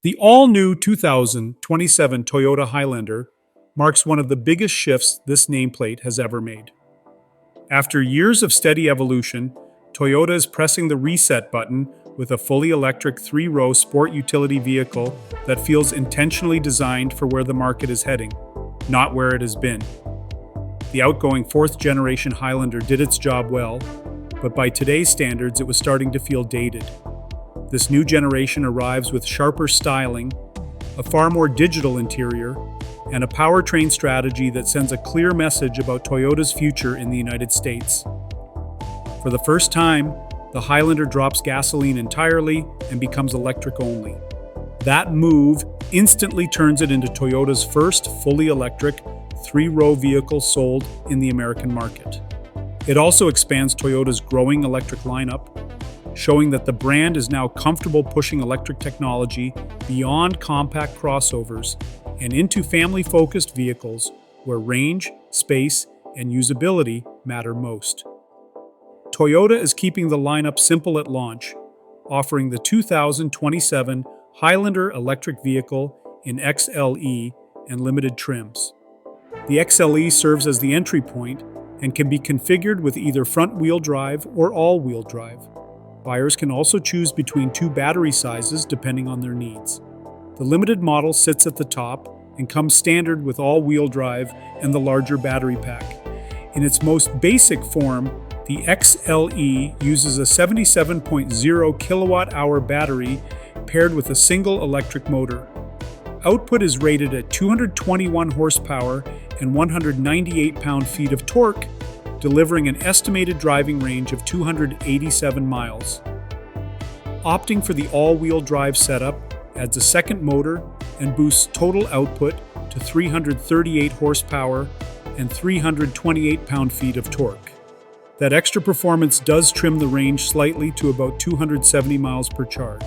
The all-new 2027 Toyota Highlander marks one of the biggest shifts this nameplate has ever made. After years of steady evolution, Toyota is pressing the reset button with a fully electric three-row sport utility vehicle that feels intentionally designed for where the market is heading, not where it has been. The outgoing fourth-generation Highlander did its job well, but by today's standards it was starting to feel dated. This new generation arrives with sharper styling, a far more digital interior, and a powertrain strategy that sends a clear message about Toyota's future in the United States. For the first time, the Highlander drops gasoline entirely and becomes electric only. That move instantly turns it into Toyota's first fully electric, three-row vehicle sold in the American market. It also expands Toyota's growing electric lineup, showing that the brand is now comfortable pushing electric technology beyond compact crossovers and into family-focused vehicles where range, space, and usability matter most. Toyota is keeping the lineup simple at launch, offering the 2027 Highlander electric vehicle in XLE and limited trims. The XLE serves as the entry point and can be configured with either front-wheel drive or all-wheel drive. Buyers can also choose between two battery sizes depending on their needs. The limited model sits at the top and comes standard with all-wheel drive and the larger battery pack. In its most basic form, the XLE uses a 77.0 kilowatt-hour battery paired with a single electric motor. Output is rated at 221 horsepower and 198 pound-feet of torque, delivering an estimated driving range of 287 miles. Opting for the all-wheel drive setup adds a second motor and boosts total output to 338 horsepower and 328 pound-feet of torque. That extra performance does trim the range slightly to about 270 miles per charge.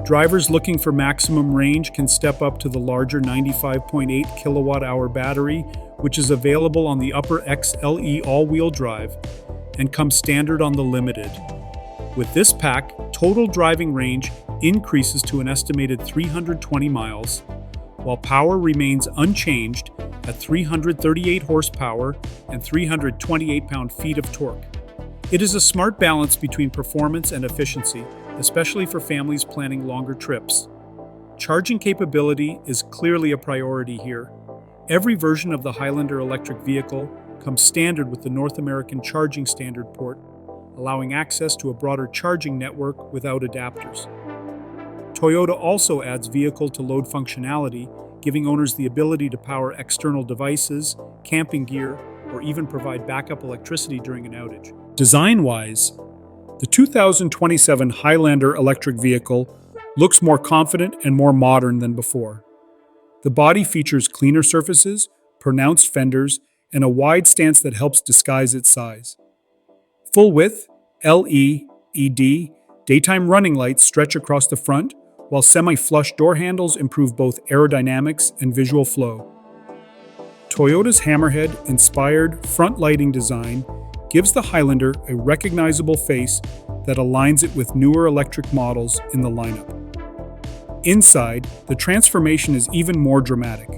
Drivers looking for maximum range can step up to the larger 95.8 kilowatt-hour battery, which is available on the upper XLE all-wheel drive and comes standard on the Limited. With this pack, total driving range increases to an estimated 320 miles, while power remains unchanged at 338 horsepower and 328 pound-feet of torque. It is a smart balance between performance and efficiency, especially for families planning longer trips. Charging capability is clearly a priority here. Every version of the Highlander electric vehicle comes standard with the North American Charging Standard port, allowing access to a broader charging network without adapters. Toyota also adds vehicle-to-load functionality, giving owners the ability to power external devices, camping gear, or even provide backup electricity during an outage. Design-wise, the 2027 Highlander electric vehicle looks more confident and more modern than before. The body features cleaner surfaces, pronounced fenders, and a wide stance that helps disguise its size. Full-width, LED, daytime running lights stretch across the front, while semi-flush door handles improve both aerodynamics and visual flow. Toyota's hammerhead-inspired front lighting design gives the Highlander a recognizable face that aligns it with newer electric models in the lineup. Inside, the transformation is even more dramatic.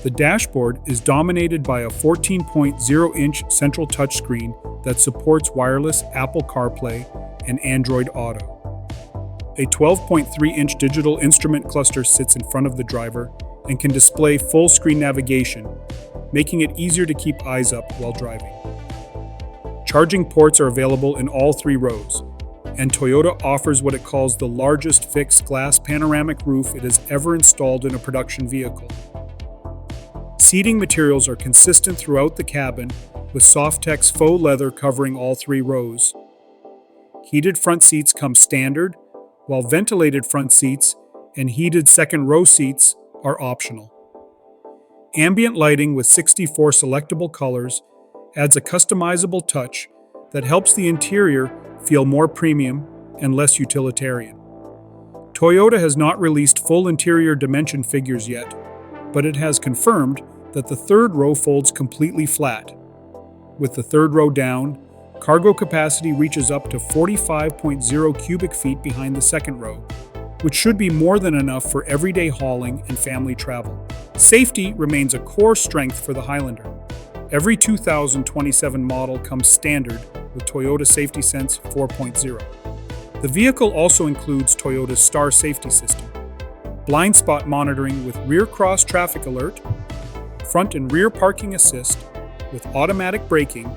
The dashboard is dominated by a 14.0-inch central touchscreen that supports wireless Apple CarPlay and Android Auto. A 12.3-inch digital instrument cluster sits in front of the driver and can display full-screen navigation, making it easier to keep eyes up while driving. Charging ports are available in all three rows, and Toyota offers what it calls the largest fixed glass panoramic roof it has ever installed in a production vehicle. Seating materials are consistent throughout the cabin, with Softex faux leather covering all three rows. Heated front seats come standard, while ventilated front seats and heated second row seats are optional. Ambient lighting with 64 selectable colors adds a customizable touch that helps the interior feel more premium and less utilitarian. Toyota has not released full interior dimension figures yet, but it has confirmed that the third row folds completely flat. With the third row down, cargo capacity reaches up to 45.0 cubic feet behind the second row, which should be more than enough for everyday hauling and family travel. Safety remains a core strength for the Highlander. Every 2027 model comes standard with Toyota Safety Sense 4.0. The vehicle also includes Toyota's Star Safety System, blind spot monitoring with rear cross traffic alert, front and rear parking assist with automatic braking,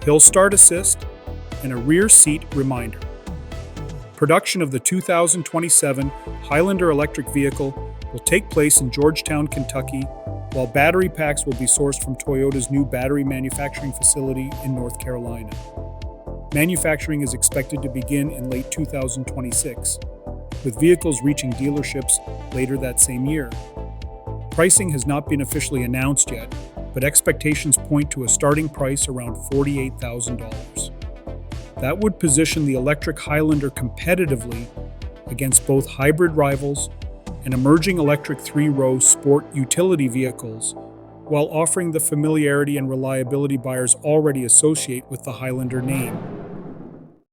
hill start assist, and a rear seat reminder. Production of the 2027 Highlander electric vehicle will take place in Georgetown, Kentucky, while battery packs will be sourced from Toyota's new battery manufacturing facility in North Carolina. Manufacturing is expected to begin in late 2026, with vehicles reaching dealerships later that same year. Pricing has not been officially announced yet, but expectations point to a starting price around $48,000. That would position the electric Highlander competitively against both hybrid rivals and emerging electric three-row sport utility vehicles, while offering the familiarity and reliability buyers already associate with the Highlander name.